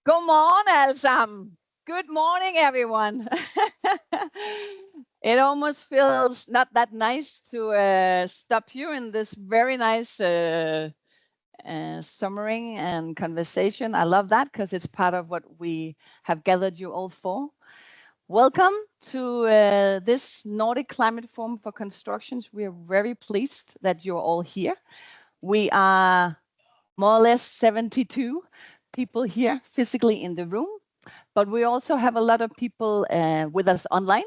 Godmorgen alle sammen. Good morning, everyone. It almost feels not that nice to stop you in this very nice summering and conversation. I love that because it's part of what we have gathered you all for. Welcome to this Nordic Climate Forum for Constructions. We are very pleased that you're all here. We are more or less 72 people here physically in the room, but we also have a lot of people with us online.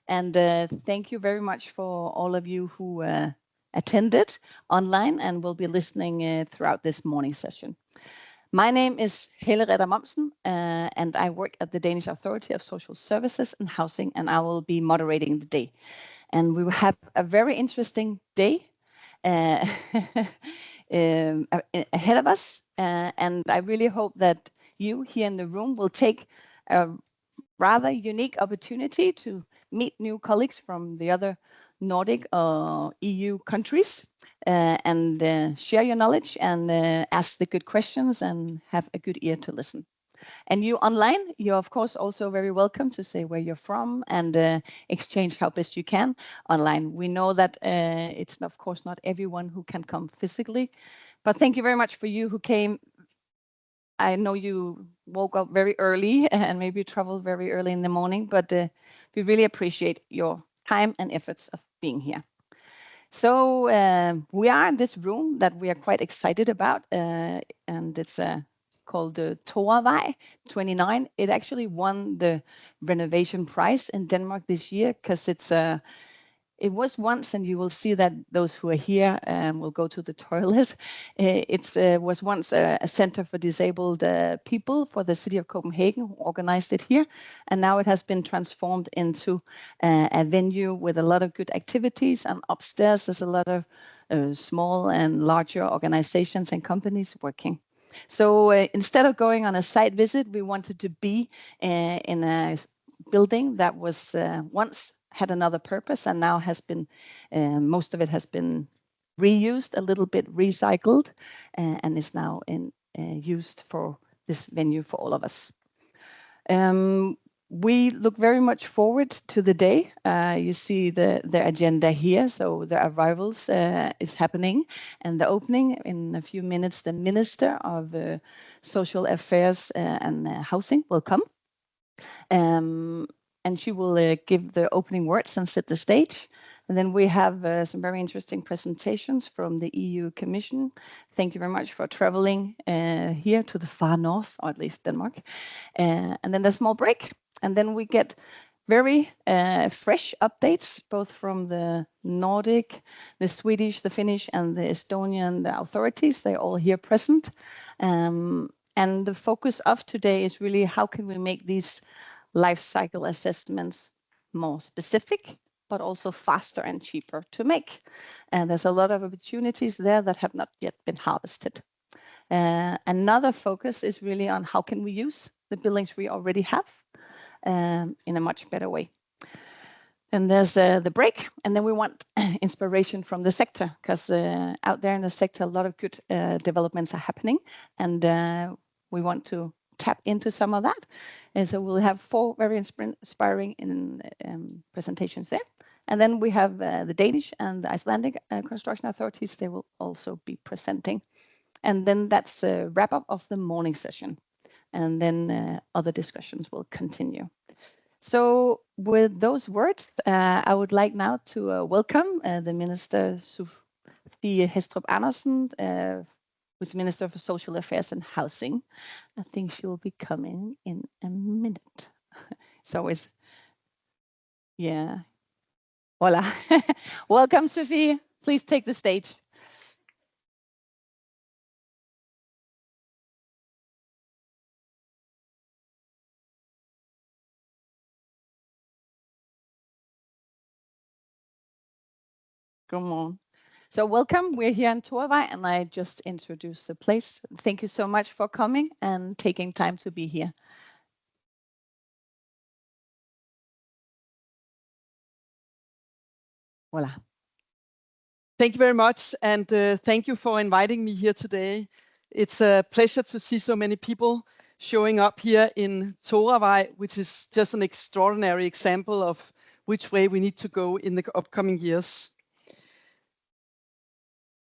And thank you very much for all of you who attended online and will be listening throughout this morning session. My name is Helle Redder Momsen, and I work at the Danish Authority of Social Services and Housing, and I will be moderating the day. And we will have a very interesting day ahead of us. And I really hope that you here in the room will take a rather unique opportunity to meet new colleagues from the other Nordic or EU countries and share your knowledge and ask the good questions and have a good ear to listen. And you online, you're of course also very welcome to say where you're from and exchange how best you can online. We know that it's of course not everyone who can come physically, but thank you very much for you who came. I know you woke up very early and maybe traveled very early in the morning, but we really appreciate your time and efforts of being here. So we are in this room that we are quite excited about, and it's called Torvej 29. It actually won the renovation prize in Denmark this year because it was once, and you will see that those who are here will go to the toilet. It was once a center for disabled people for the city of Copenhagen, who organized it here. And now it has been transformed into a venue with a lot of good activities. And upstairs, there's a lot of small and larger organizations and companies working. So instead of going on a site visit, we wanted to be in a building that was once had another purpose and now has been, most of it has been reused, a little bit recycled, and is now used for this venue for all of us. We look very much forward to the day. You see the agenda here. So the arrivals is happening, and the opening in a few minutes. The Minister of Social Affairs and Housing will come. And she will give the opening words and set the stage. And then we have some very interesting presentations from the EU Commission. Thank you very much for traveling here to the far north, or at least Denmark. And then a small break. And then we get very fresh updates, both from the Nordic, the Swedish, the Finnish, and the Estonian authorities. They're all here present. And the focus of today is really how can we make these life cycle assessments more specific, but also faster and cheaper to make. And there's a lot of opportunities there that have not yet been harvested. Another focus is really on how can we use the buildings we already have in a much better way. And there's the break, and then we want inspiration from the sector, because out there in the sector, a lot of good developments are happening, and we want to tap into some of that. And so we'll have 4 very inspiring presentations there. And then we have the Danish and the Icelandic construction authorities. They will also be presenting. And then that's a wrap up of the morning session. And then other discussions will continue. So with those words, I would like now to welcome the Minister Sofie Hæstrup Andersen, who's Minister for Social Affairs and Housing. I think she will be coming in a minute. It's always, yeah. Voila. Welcome, Sofie. Please take the stage. Good morning. So welcome, we're here in Torvej, and I just introduced the place. Thank you so much for coming and taking time to be here. Voila. Thank you very much, and thank you for inviting me here today. It's a pleasure to see so many people showing up here in Toravej, which is just an extraordinary example of which way we need to go in the upcoming years.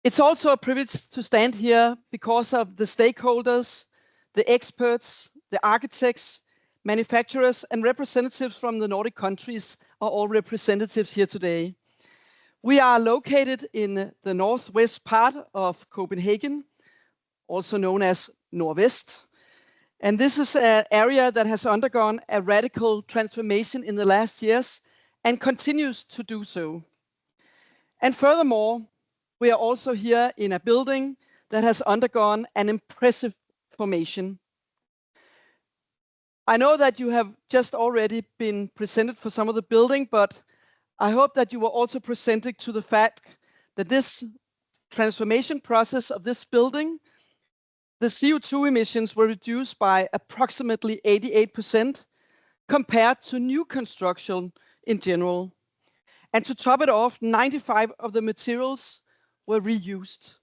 It's also a privilege to stand here because of the stakeholders, the experts, the architects, manufacturers, and representatives from the Nordic countries are all representatives here today. We are located in the northwest part of Copenhagen, also known as Nordvest. And this is an area that has undergone a radical transformation in the last years and continues to do so. And furthermore, we are also here in a building that has undergone an impressive formation. I know that you have just already been presented for some of the building, but I hope that you were also presented to the fact that this transformation process of this building, the CO2 emissions were reduced by approximately 88% compared to new construction in general. And to top it off, 95 of the materials were reused.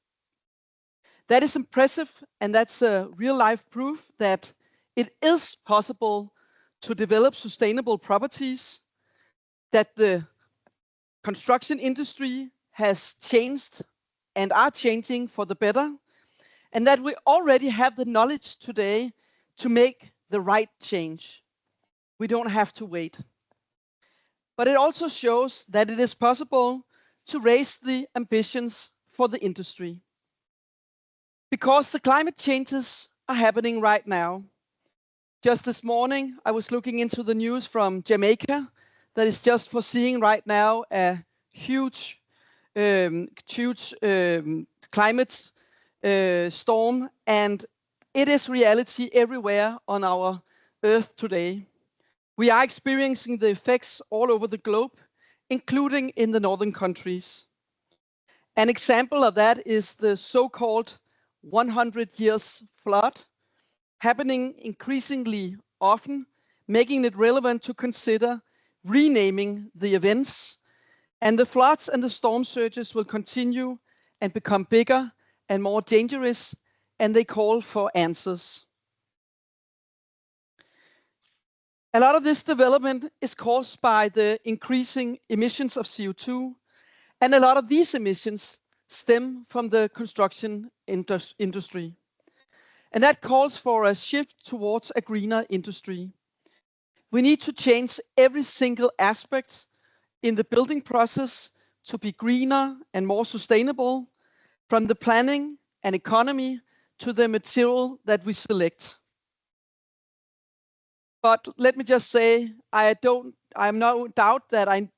That is impressive, and that's a real life proof that it is possible to develop sustainable properties, that the construction industry has changed and are changing for the better, and that we already have the knowledge today to make the right change. We don't have to wait. But it also shows that it is possible to raise the ambitions for the industry. Because the climate changes are happening right now. Just this morning, I was looking into the news from Jamaica that is just foreseeing right now a huge climate storm, and it is reality everywhere on our earth today. We are experiencing the effects all over the globe, including in the northern countries. An example of that is the so-called 100 years flood, happening increasingly often, making it relevant to consider renaming the events. And the floods and the storm surges will continue and become bigger and more dangerous, and they call for answers. A lot of this development is caused by the increasing emissions of CO2, and a lot of these emissions stem from the construction industry. And that calls for a shift towards a greener industry. We need to change every single aspect in the building process to be greener and more sustainable, from the planning and economy to the material that we select. But let me just say, I'm no doubt that I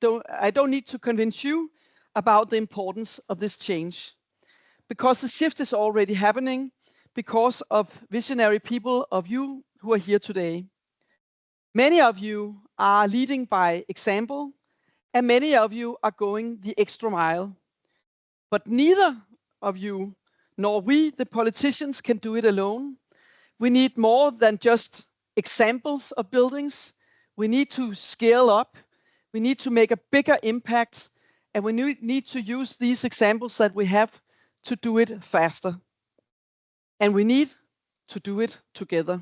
don't need to convince you about the importance of this change, because the shift is already happening because of visionary people of you who are here today. Many of you are leading by example, and many of you are going the extra mile. But neither of you nor we, the politicians, can do it alone. We need more than just examples of buildings. We need to scale up. We need to make a bigger impact. And we need to use these examples that we have to do it faster. And we need to do it together.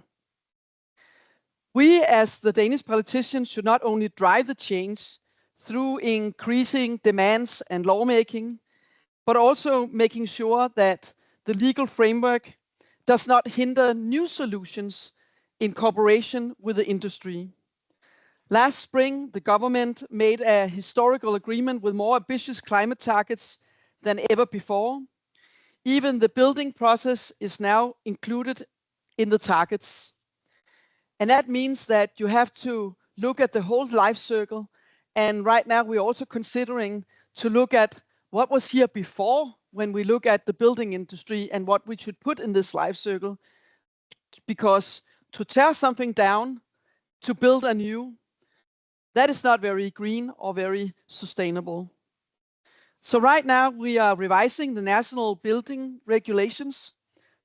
We, as the Danish politicians, should not only drive the change through increasing demands and lawmaking, but also making sure that the legal framework does not hinder new solutions in cooperation with the industry. Last spring, the government made a historical agreement with more ambitious climate targets than ever before. Even the building process is now included in the targets. And that means that you have to look at the whole life circle. And right now we're also considering to look at what was here before when we look at the building industry and what we should put in this life circle. Because to tear something down, to build anew, that is not very green or very sustainable. So right now we are revising the national building regulations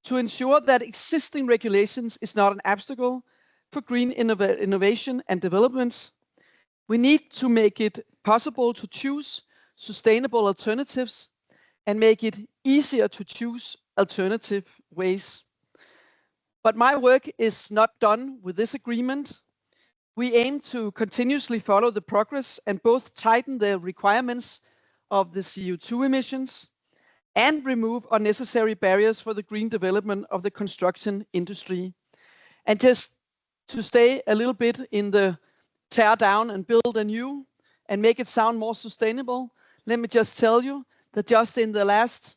to ensure that existing regulations is not an obstacle for green innovation and developments. We need to make it possible to choose sustainable alternatives and make it easier to choose alternative ways. But my work is not done with this agreement. We aim to continuously follow the progress and both tighten the requirements of the CO2 emissions and remove unnecessary barriers for the green development of the construction industry. And just to stay a little bit in the tear down and build anew and make it sound more sustainable, let me just tell you that just in the last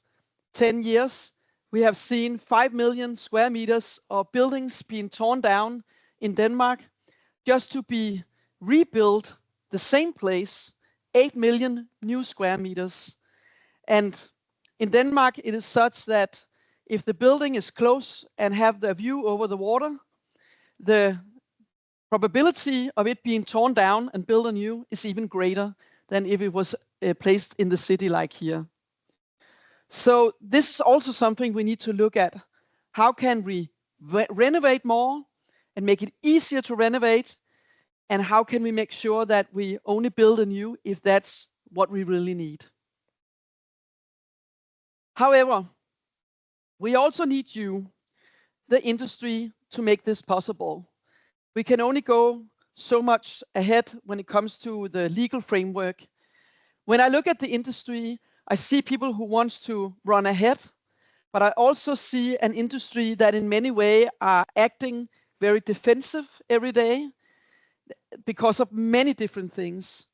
10 years, we have seen 5 million square meters of buildings being torn down in Denmark just to be rebuilt the same place, 8 million new square meters. And in Denmark, it is such that if the building is close and have the view over the water, the probability of it being torn down and built anew is even greater than if it was placed in the city like here. So this is also something we need to look at. How can we renovate more and make it easier to renovate? And how can we make sure that we only build anew if that's what we really need? However, we also need you, the industry, to make this possible. We can only go so much ahead when it comes to the legal framework. When I look at the industry, I see people who want to run ahead, but I also see an industry that in many ways are acting very defensive every day because of many different things.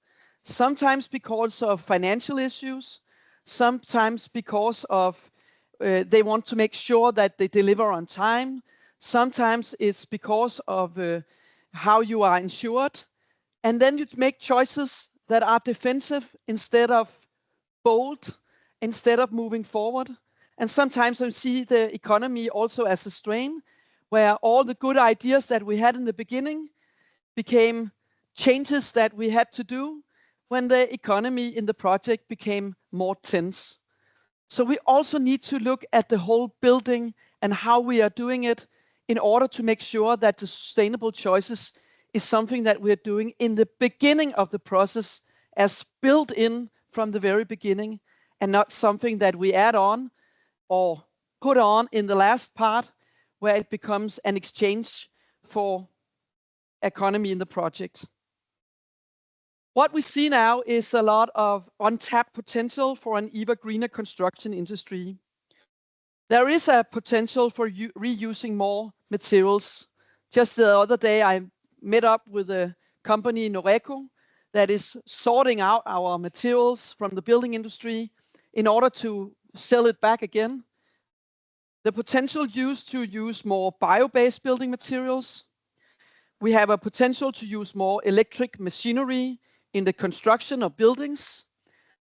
Sometimes because of financial issues, sometimes because of they want to make sure that they deliver on time. Sometimes it's because of how you are insured. And then you make choices that are defensive instead of bold, instead of moving forward. And sometimes I see the economy also as a strain, where all the good ideas that we had in the beginning became changes that we had to do when the economy in the project became more tense. So we also need to look at the whole building and how we are doing it in order to make sure that the sustainable choices is something that we're doing in the beginning of the process as built in from the very beginning, and not something that we add on or put on in the last part where it becomes an exchange for economy in the project. What we see now is a lot of untapped potential for an even greener construction industry. There is a potential for reusing more materials. Just the other day, I met up with a company, Nordic, that is sorting out our materials from the building industry in order to sell it back again. The potential used to use more bio-based building materials. We have a potential to use more electric machinery in the construction of buildings,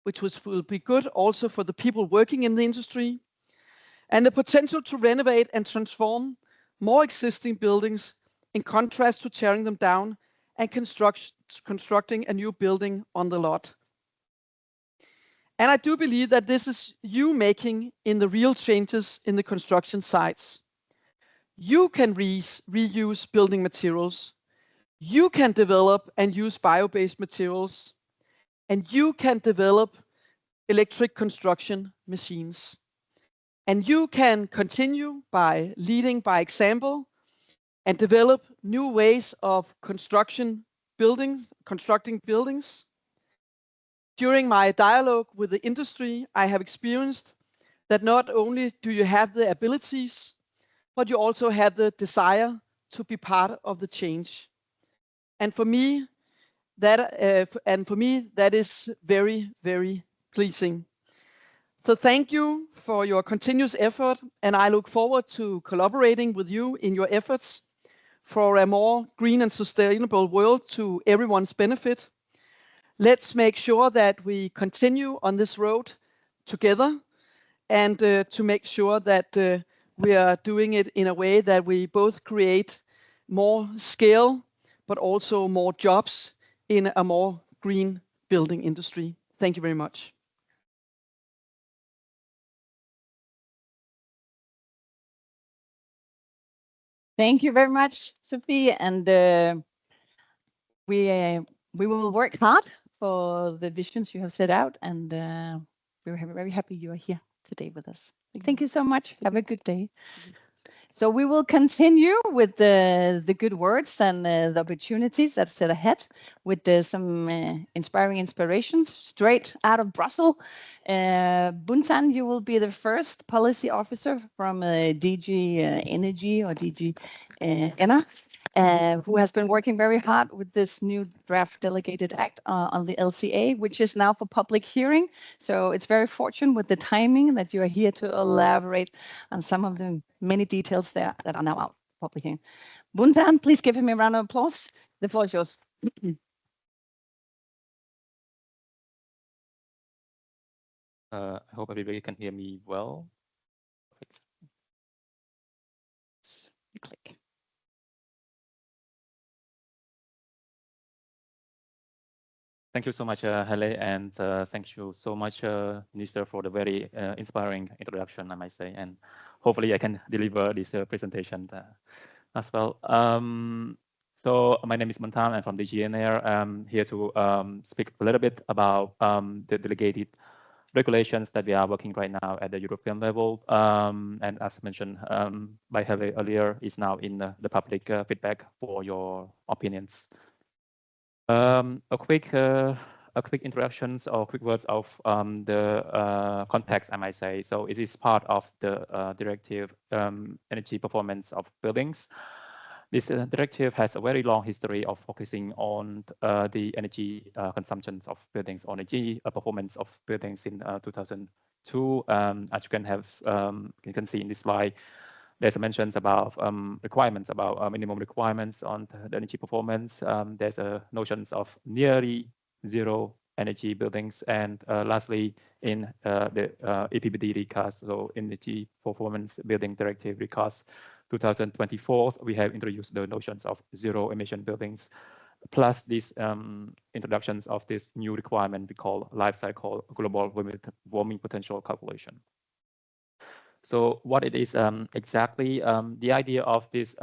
which will be good also for the people working in the industry. And the potential to renovate and transform more existing buildings in contrast to tearing them down and constructing a new building on the lot. And I do believe that this is you making in the real changes in the construction sites. You can reuse building materials. You can develop and use bio-based materials. And you can develop electric construction machines. And you can continue by leading by example and develop new ways of constructing buildings. During my dialogue with the industry, I have experienced that not only do you have the abilities, but you also have the desire to be part of the change. And for me, that is very, very pleasing. So thank you for your continuous effort, and I look forward to collaborating with you in your efforts for a more green and sustainable world to everyone's benefit. Let's make sure that we continue on this road together, and to make sure that we are doing it in a way that we both create more scale, but also more jobs in a more green building industry. Thank you very much. Thank you very much, Sophie. And we will work hard for the visions you have set out. And we're very happy you are here today with us. Thank you so much. Have a good day. So we will continue with the good words and the opportunities that sit ahead with some inspiring inspirations straight out of Brussels. Buntan, you will be the first policy officer from DG Energy or DG ENA, who has been working very hard with this new draft delegated act on the LCA, which is now for public hearing. So it's very fortunate with the timing that you are here to elaborate on some of the many details there that are now out public hearing. Buntan, please give him a round of applause. The floor is yours. I hope everybody can hear me well. Click. Thank you so much, Hele, and thank you so much, Minister, for the very inspiring introduction, I might say, and hopefully I can deliver this presentation as well. So my name is Montan. I'm from the GNR. I'm here to speak a little bit about the delegated regulations that we are working right now at the European level. And as mentioned by Hele earlier, is now in the public feedback for your opinions. A quick introductions or quick words of the context, I might say. So it is part of the directive energy performance of buildings. This directive has a very long history of focusing on the energy consumptions of buildings, or energy performance of buildings in 2002. As you can see in this slide, there's mentions about requirements about minimum requirements on the energy performance. There's a notions of nearly zero energy buildings, and lastly, in the EPBD recast, so Energy Performance Building Directive recast 2024, we have introduced the notions of zero emission buildings, plus these introductions of this new requirement we call life cycle global warming potential calculation. So what it is exactly, the idea of this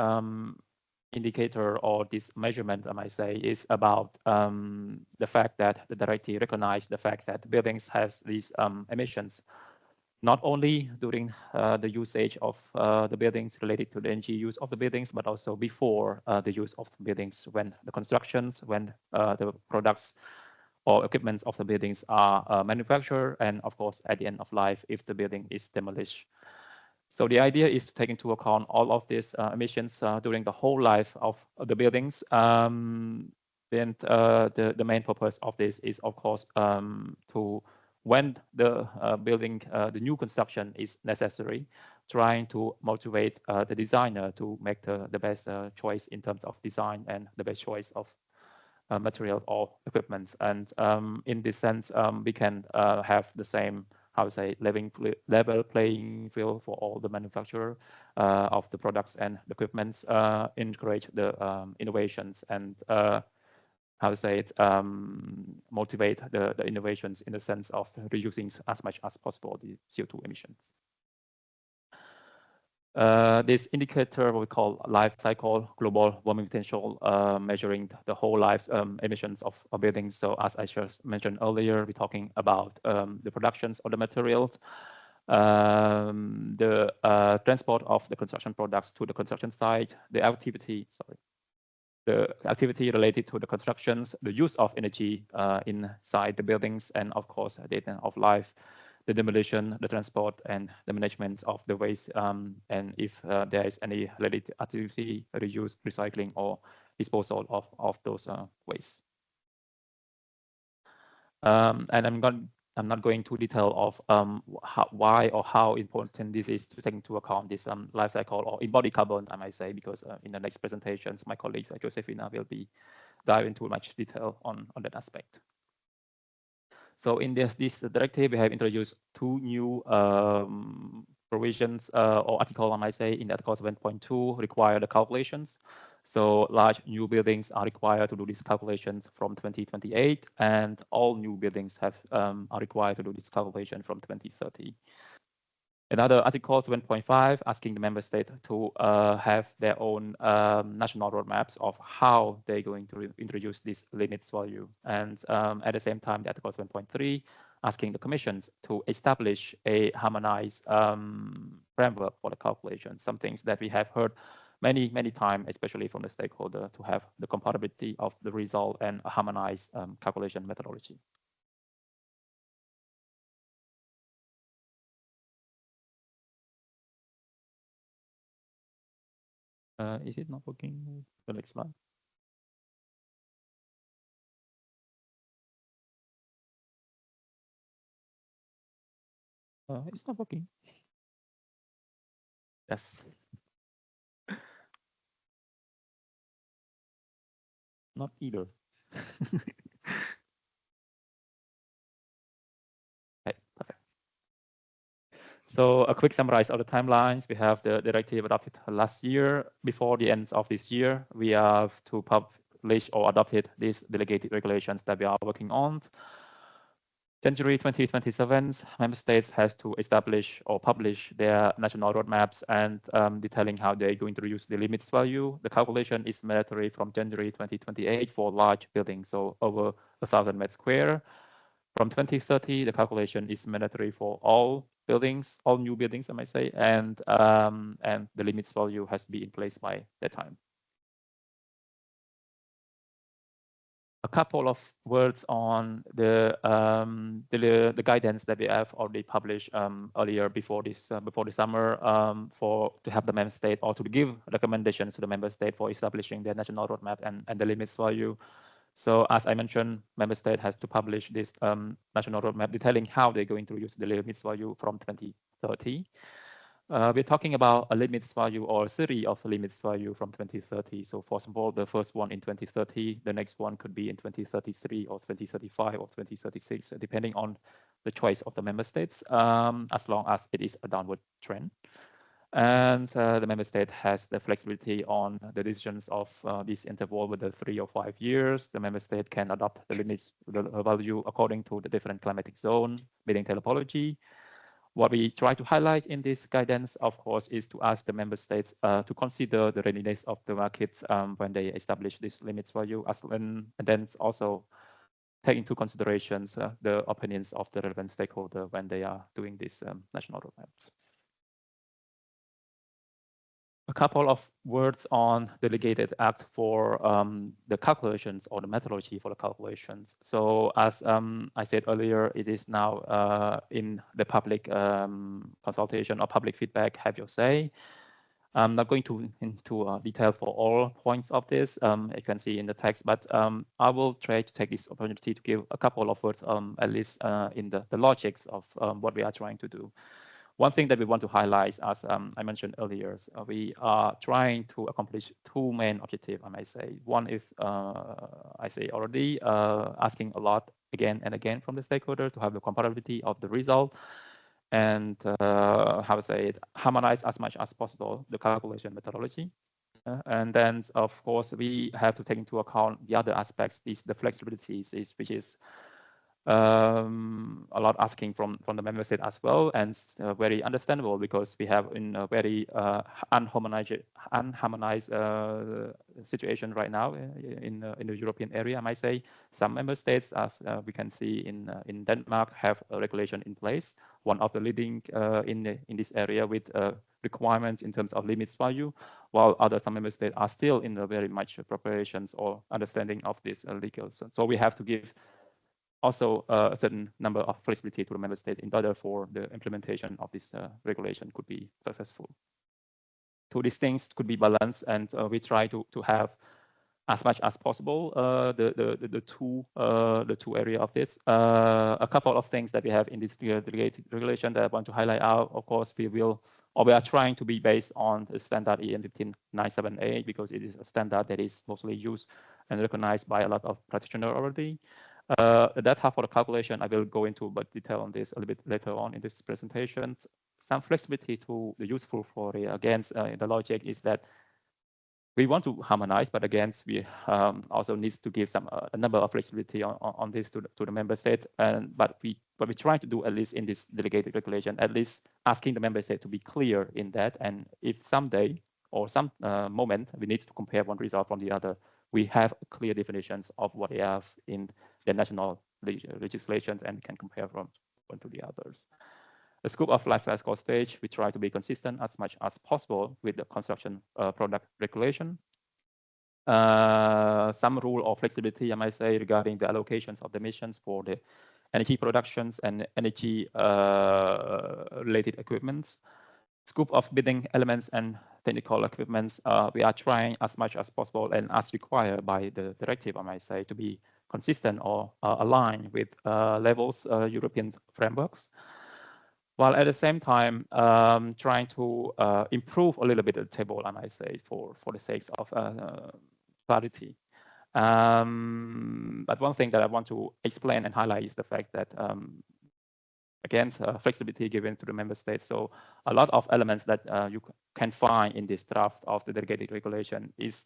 indicator or this measurement, I might say, is about the fact that the directive recognized the fact that buildings has these emissions, not only during the usage of the buildings related to the energy use of the buildings, but also before the use of the buildings, when the constructions, when the products or equipment of the buildings are manufactured, and of course at the end of life if the building is demolished. So the idea is to take into account all of these emissions during the whole life of the buildings. Then the main purpose of this is, of course, to when the building, the new construction is necessary, trying to motivate the designer to make the best choice in terms of design and the best choice of materials or equipment. And in this sense, we can have the same, how to say, level playing field for all the manufacturer of the products and the equipments, encourage the innovations, and how to say it, motivate the innovations in the sense of reducing as much as possible the CO2 emissions. This indicator we call life cycle global warming potential, measuring the whole life's emissions of buildings. So as I just mentioned earlier, we're talking about the productions of the materials, the transport of the construction products to the construction site, the activity related to the constructions, the use of energy inside the buildings, and of course, the end of life, the demolition, the transport, and the management of the waste, and if there is any related activity, reuse, recycling, or disposal of those waste. And I'm not going to detail of why or how important this is to take into account this life cycle or embodied carbon, I might say, because in the next presentations, my colleagues Josephina will be dive into much detail on that aspect. So in this directive, we have introduced two new provisions or article, I might say, in Article 7.2 require the calculations. So large new buildings are required to do these calculations from 2028, and all new buildings are required to do this calculation from 2030. Another Article 7.5 asking the member state to have their own national roadmaps of how they're going to introduce this limits value. And at the same time, the Article 7.3 asking the commissions to establish a harmonized framework for the calculation. Some things that we have heard many times, especially from the stakeholder, to have the compatibility of the result and a harmonized calculation methodology. Is it not working? The next slide. It's not working. Yes. Not either. Okay, perfect. So a quick summary of the timelines. We have the directive adopted last year. Before the end of this year, we have to publish or adopted these delegated regulations that we are working on. January 2027, member states has to establish or publish their national roadmaps and detailing how they're going to use the limits value. The calculation is mandatory from January 2028 for large buildings, so over 1,000 meters square. From 2030, the calculation is mandatory for all buildings, all new buildings, I might say, and the limits value has to be in place by that time. A couple of words on the guidance that we have already published earlier before the summer to have the member state or to give recommendations to the member state for establishing their national roadmap and the limits value. So as I mentioned, member state has to publish this national roadmap detailing how they're going to use the limits value from 2030. We're talking about a limits value or a series of limits value from 2030. So for example, the first one in 2030, the next one could be in 2033 or 2035 or 2036, depending on the choice of the member states, as long as it is a downward trend. And the member state has the flexibility on the decisions of this interval, whether 3 or 5 years. The member state can adopt the limits the value according to the different climatic zone, building topology. What we try to highlight in this guidance, of course, is to ask the member states to consider the readiness of the markets when they establish this limits value, and then also take into considerations the opinions of the relevant stakeholder when they are doing these national roadmaps. A couple of words on delegated act for the calculations or the methodology for the calculations. So as I said earlier, it is now in the public consultation or public feedback, have your say. I'm not going into detail for all points of this, you can see in the text, but I will try to take this opportunity to give a couple of words, at least in the logics of what we are trying to do. One thing that we want to highlight, as I mentioned earlier, we are trying to accomplish two main objectives, I might say. One is, I say already, asking a lot again and again from the stakeholder to have the compatibility of the result and how to say it, harmonize as much as possible the calculation methodology. And then, of course, we have to take into account the other aspects, the flexibilities, which is a lot asking from the member state as well, and very understandable because we have in a very unharmonized situation right now in the European area. I might say some member states, as we can see in Denmark, have a regulation in place. One of the leading in this area with requirements in terms of limits value, while some member states are still in the very much preparations or understanding of this legal. So we have to give also a certain number of flexibility to the member state in order for the implementation of this regulation could be successful. Two these things could be balanced, and we try to have as much as possible the two area of this. A couple of things that we have in this delegated regulation that I want to highlight out. Of course, we are trying to be based on the standard EN 15978 because it is a standard that is mostly used and recognized by a lot of practitioners already. The data for the calculation, I will go into but detail on this a little bit later on in this presentation. Some flexibility to the useful for it. Again, the logic is that we want to harmonize, but again, we also needs to give some a number of flexibility on this to the member state. But we try to do, at least in this delegated regulation, at least asking the member state to be clear in that. And if someday or some moment we need to compare one result from the other, we have clear definitions of what they have in the national legislations and can compare from one to the others. The scope of life cycle stage, we try to be consistent as much as possible with the construction product regulation. Some rule of flexibility, I might say, regarding the allocations of the emissions for the energy productions and energy related equipments. Scope of bidding elements and technical equipments, we are trying as much as possible and as required by the directive, I might say, to be consistent or aligned with levels European frameworks, while at the same time trying to improve a little bit the table, I might say, for the sake of clarity. But one thing that I want to explain and highlight is the fact that again, flexibility given to the member states. So a lot of elements that you can find in this draft of the delegated regulation is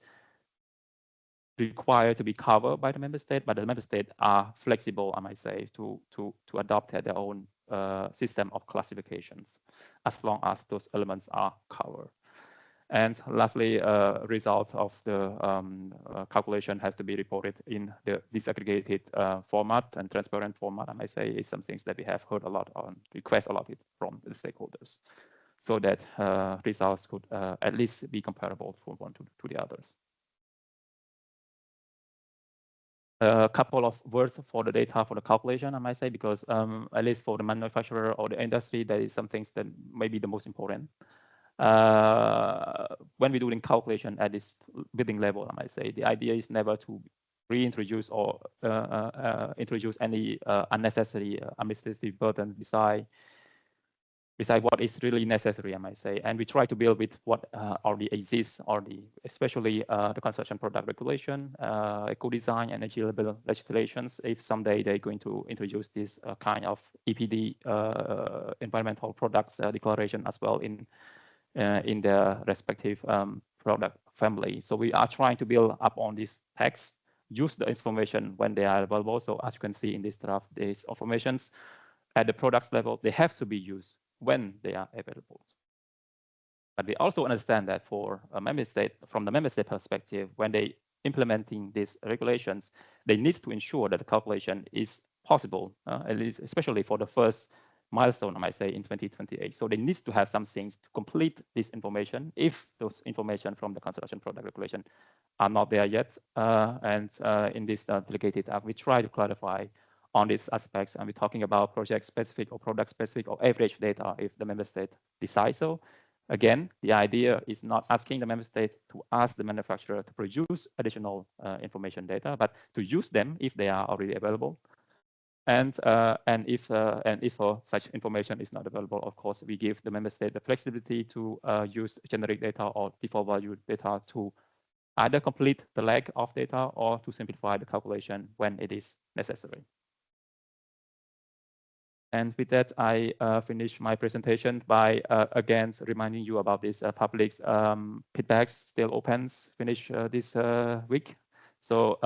required to be covered by the member state, but the member states are flexible, I might say, to adopt their own system of classifications, as long as those elements are covered. And lastly, results of the calculation has to be reported in the disaggregated format and transparent format, I might say, is some things that we have heard a lot on, request a lot from the stakeholders, so that results could at least be comparable from one to the others. A couple of words for the data for the calculation, I might say, because at least for the manufacturer or the industry, that is some things that may be the most important. When we're doing calculation at this bidding level, I might say, the idea is never to reintroduce or introduce any unnecessary administrative burden beside what is really necessary, I might say. And we try to build with what already exists, especially the construction product regulation, eco-design, energy label legislations, if someday they're going to introduce this kind of EPD, environmental products declaration as well in their respective product family. So we are trying to build up on this text, use the information when they are available. So as you can see in this draft, these informations at the products level, they have to be used when they are available. But we also understand that for a member state, from the member state perspective, when they implementing these regulations, they need to ensure that the calculation is possible, at least especially for the first milestone, I might say, in 2028. So they need to have some things to complete this information if those information from the construction product regulation are not there yet. And in this delegated act, we try to clarify on these aspects, and we're talking about project-specific or product-specific or average data if the member state decides so. Again, the idea is not asking the member state to ask the manufacturer to produce additional information data, but to use them if they are already available. And if such information is not available, of course, we give the member state the flexibility to use generic data or default value data to either complete the lag of data or to simplify the calculation when it is necessary. And with that, I finish my presentation by again reminding you about this public feedbacks still opens finish this week. So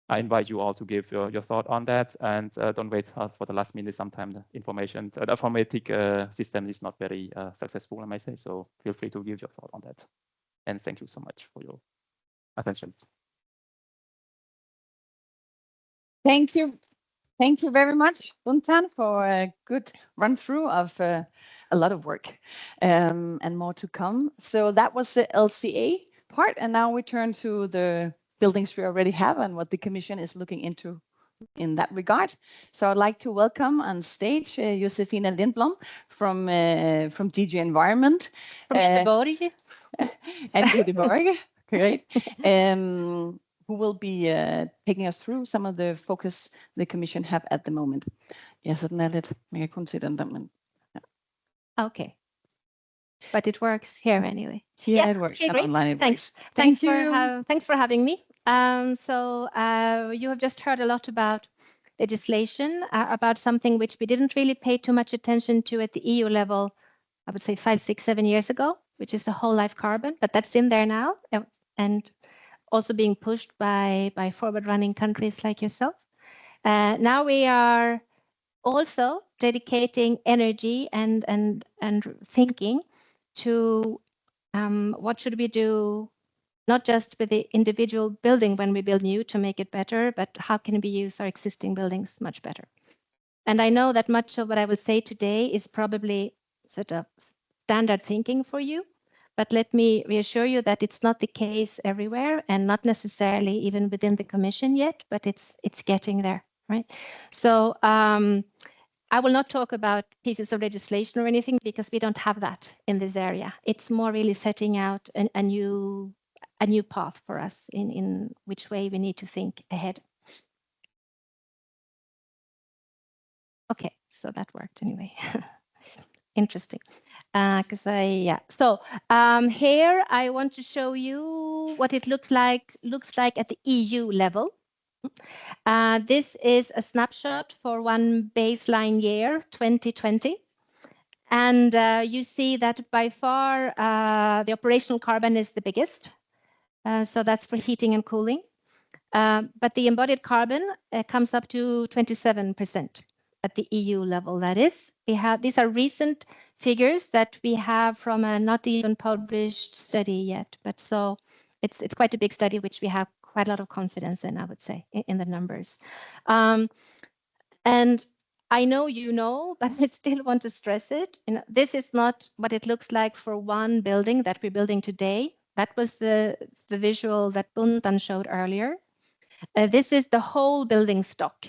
I invite you all to give your thought on that, and don't wait for the last minute. Sometimes the information, the informatic system is not very successful, I might say. So feel free to give your thought on that. And thank you so much for your attention. Thank you. Thank you very much, Buntan, for a good run through of a lot of work and more to come. So that was the LCA part. And now we turn to the buildings we already have and what the Commission is looking into in that regard. So I'd like to welcome on stage Josefina Lindblom from DG Environment. From Göteborg. And Göteborg, great. Who will be taking us through some of the focus the Commission have at the moment. Ja, så den er lidt, man kan kun se den der, men ja. Okay. But it works here anyway. Yeah, it works. Okay, great. Online it Thanks. works. Thanks for having me. So you have just heard a lot about legislation, about something which we didn't really pay too much attention to at the EU level, I would say 5, 6, 7 years ago, which is the whole life carbon, but that's in there now. And also being pushed by forward-running countries like yourself. Now we are also dedicating energy and thinking to what should we do not just with the individual building when we build new to make it better, but how can we use our existing buildings much better? And I know that much of what I will say today is probably sort of standard thinking for you, but let me reassure you that it's not the case everywhere and not necessarily even within the Commission yet, but it's getting there, right? So I will not talk about pieces of legislation or anything because we don't have that in this area. It's more really setting out a new path for us in which way we need to think ahead. Okay, so that worked anyway. Interesting. So here I want to show you what it looks like at the EU level. This is a snapshot for one baseline year, 2020. And you see that by far the operational carbon is the biggest. So that's for heating and cooling. But the embodied carbon comes up to 27% at the EU level. That is, these are recent figures that we have from a not even published study yet. But so it's quite a big study, which we have quite a lot of confidence in, I would say, in the numbers. And I know you know, but I still want to stress it. This is not what it looks like for one building that we're building today. That was the visual that Buntan showed earlier. This is the whole building stock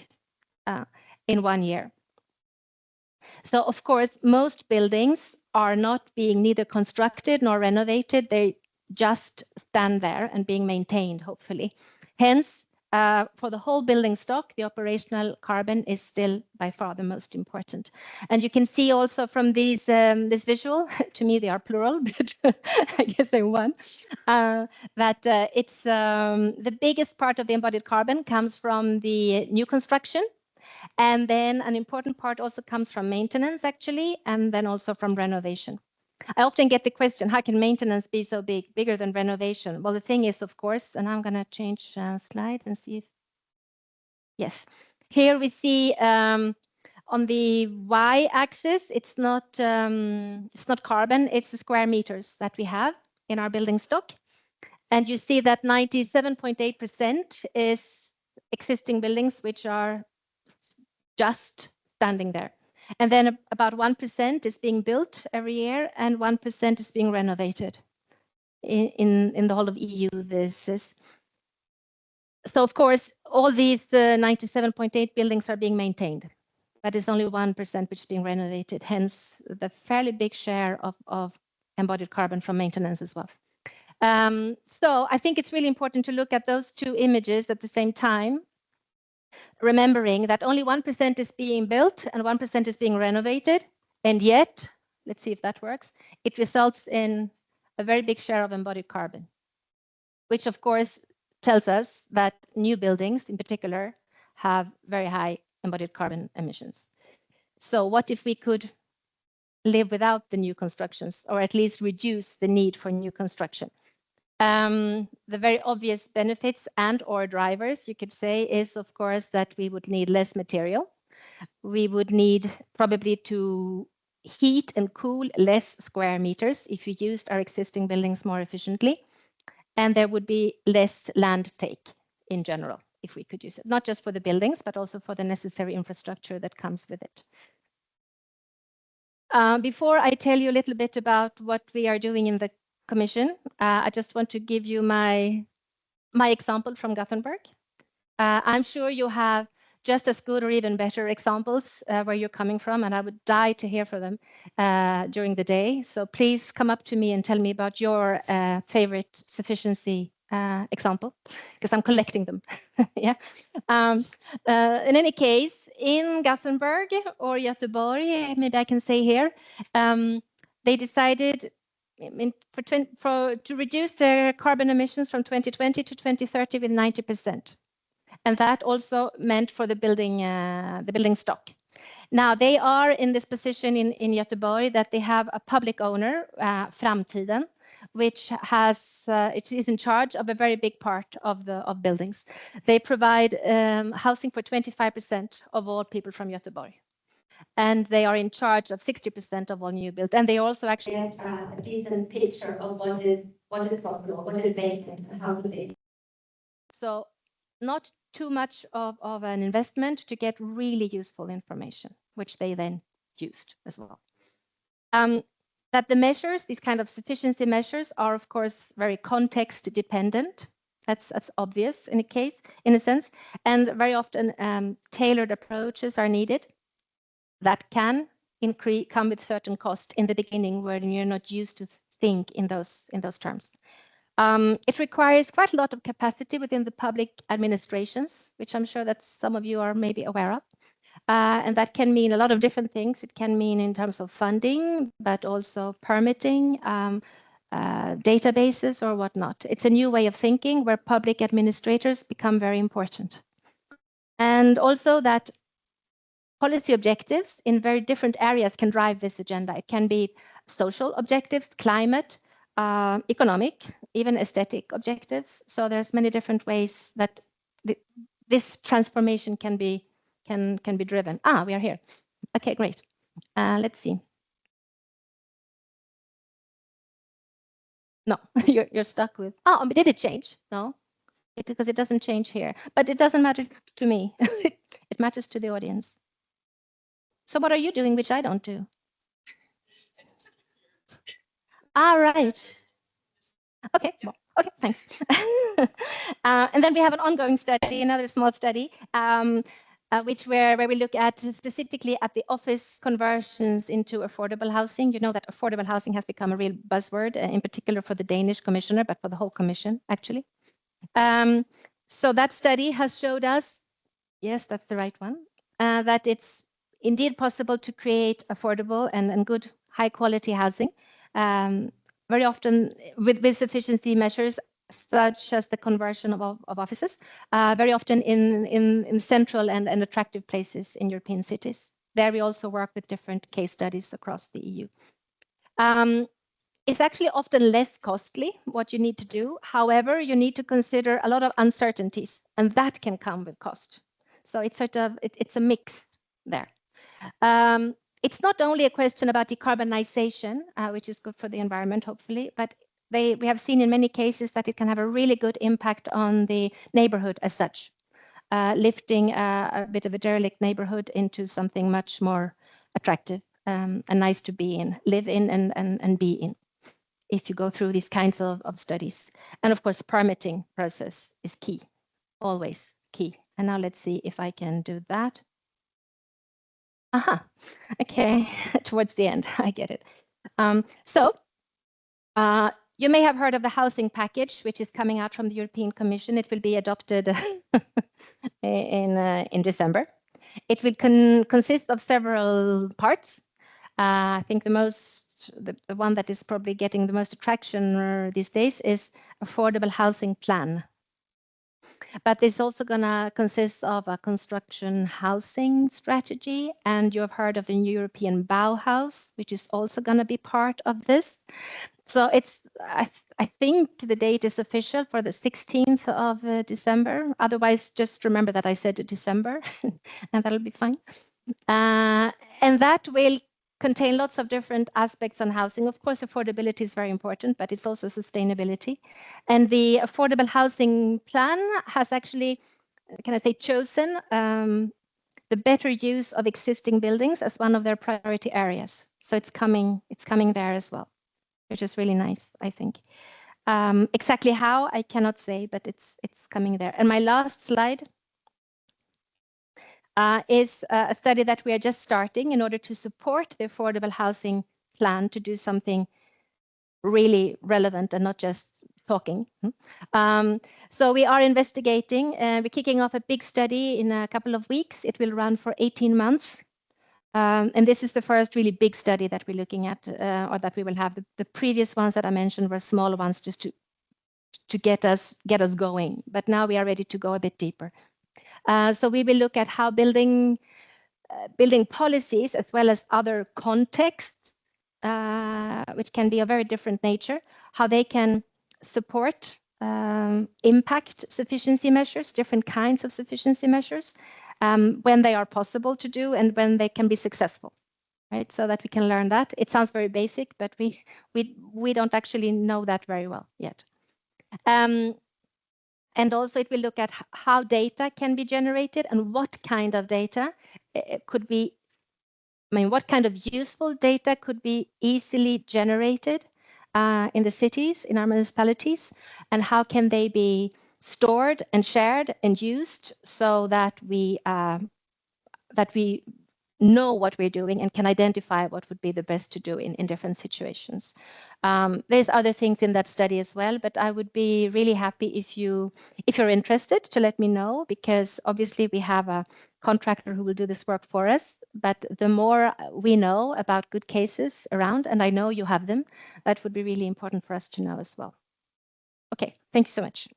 in 1 year. So of course, most buildings are not being neither constructed nor renovated. They just stand there and being maintained, hopefully. Hence, for the whole building stock, the operational carbon is still by far the most important. And you can see also from these this visual, to me they are plural, but I guess they're one, that it's the biggest part of the embodied carbon comes from the new construction. And then an important part also comes from maintenance, actually, and then also from renovation. I often get the question, how can maintenance be so big, bigger than renovation? Well, the thing is, of course, and I'm going to change slide and see if, yes. Here we see on the y-axis, it's not carbon, it's the square meters that we have in our building stock. And you see that 97.8% is existing buildings which are just standing there. And then about 1% is being built every year and 1% is being renovated in the whole of EU. This is so, of course, all these 97.8 buildings are being maintained, but it's only 1% which is being renovated, hence the fairly big share of embodied carbon from maintenance as well. So I think it's really important to look at those two images at the same time, remembering that only 1% is being built and 1% is being renovated. And yet, let's see if that works, it results in a very big share of embodied carbon, which of course tells us that new buildings in particular have very high embodied carbon emissions. So what if we could live without the new constructions, or at least reduce the need for new construction? The very obvious benefits and or drivers, you could say, is of course that we would need less material. We would need probably to heat and cool less square meters if we used our existing buildings more efficiently. And there would be less land take in general if we could use it, not just for the buildings, but also for the necessary infrastructure that comes with it. Before I tell you a little bit about what we are doing in the Commission, I just want to give you my example from Gothenburg. I'm sure you have just as good or even better examples where you're coming from, and I would die to hear from them during the day. So please come up to me and tell me about your favorite sufficiency example, because I'm collecting them. Yeah. In any case, in Gothenburg or Göteborg, maybe I can say here, they decided to reduce their carbon emissions from 2020 to 2030 with 90%. And that also meant for the building stock. Now they are in this position in Göteborg that they have a public owner, Framtiden, which has it is in charge of a very big part of buildings. They provide housing for 25% of all people from Göteborg. And they are in charge of 60% of all new build. And they also actually have a decent picture of what is possible, what is vacant, and how do they. So not too much of an investment to get really useful information, which they then used as well. That the measures, these kind of sufficiency measures, are of course very context dependent. That's obvious in a sense, and very often tailored approaches are needed that can come with certain cost in the beginning when you're not used to think in those terms. It requires quite a lot of capacity within the public administrations, which I'm sure that some of you are maybe aware of. And that can mean a lot of different things. It can mean in terms of funding, but also permitting, databases or whatnot. It's a new way of thinking where public administrators become very important. And also that policy objectives in very different areas can drive this agenda. It can be social objectives, climate, economic, even aesthetic objectives. So there's many different ways that this transformation can be driven. We are here. Okay, great. Let's see. No, you're stuck with. Oh, did it change? No, because it doesn't change here. But it doesn't matter to me. It matters to the audience. So what are you doing which I don't do? Right. Okay, well, okay, thanks. And then we have an ongoing study, another small study, where we look at specifically at the office conversions into affordable housing. You know that affordable housing has become a real buzzword, in particular for the Danish commissioner, but for the whole commission, actually. So that study has showed us, yes, that's the right one, that it's indeed possible to create affordable and good high quality housing. Very often with sufficiency measures, such as the conversion of offices, very often in central and attractive places in European cities. There we also work with different case studies across the EU. It's actually often less costly what you need to do. However, you need to consider a lot of uncertainties, and that can come with cost. So it's it's a mix there. It's not only a question about decarbonization, which is good for the environment, hopefully, but we have seen in many cases that it can have a really good impact on the neighborhood as such, lifting a bit of a derelict neighborhood into something much more attractive and nice to be in, live in and be in, if you go through these kinds of studies. And of course, permitting process is key, always key. And now let's see if I can do that. Okay, towards the end, I get it. You may have heard of the housing package, which is coming out from the European Commission. It will be adopted in December. It will consist of several parts. I think the one that is probably getting the most attraction these days is affordable housing plan. But it's also going to consist of a construction housing strategy. And you have heard of the European Bauhaus, which is also going to be part of this. So I think the date is official for the 16th of December. Otherwise, just remember that I said December, and that'll be fine. And that will contain lots of different aspects on housing. Of course, affordability is very important, but it's also sustainability. And the affordable housing plan has actually, can I say, chosen the better use of existing buildings as one of their priority areas. So it's coming there as well, which is really nice, I think. Exactly how, I cannot say, but it's coming there. And my last slide is a study that we are just starting in order to support the affordable housing plan to do something really relevant and not just talking. So we are investigating, we're kicking off a big study in a couple of weeks. It will run for 18 months. And this is the first really big study that we're looking at, or that we will have. The previous ones that I mentioned were smaller ones just to get us going. But now we are ready to go a bit deeper. So we will look at how building policies as well as other contexts, which can be of very different nature, how they can support, impact sufficiency measures, different kinds of sufficiency measures, when they are possible to do and when they can be successful. right? So that we can learn that. It sounds very basic, but we don't actually know that very well yet. And also it will look at how data can be generated and what kind of data could be, I mean, what kind of useful data could be easily generated in the cities, in our municipalities, and how can they be stored and shared and used so that we know what we're doing and can identify what would be the best to do in different situations. There's other things in that study as well, but I would be really happy if you're interested to let me know, because obviously we have a contractor who will do this work for us. But the more we know about good cases around, and I know you have them, that would be really important for us to know as well. Okay, thank you so much.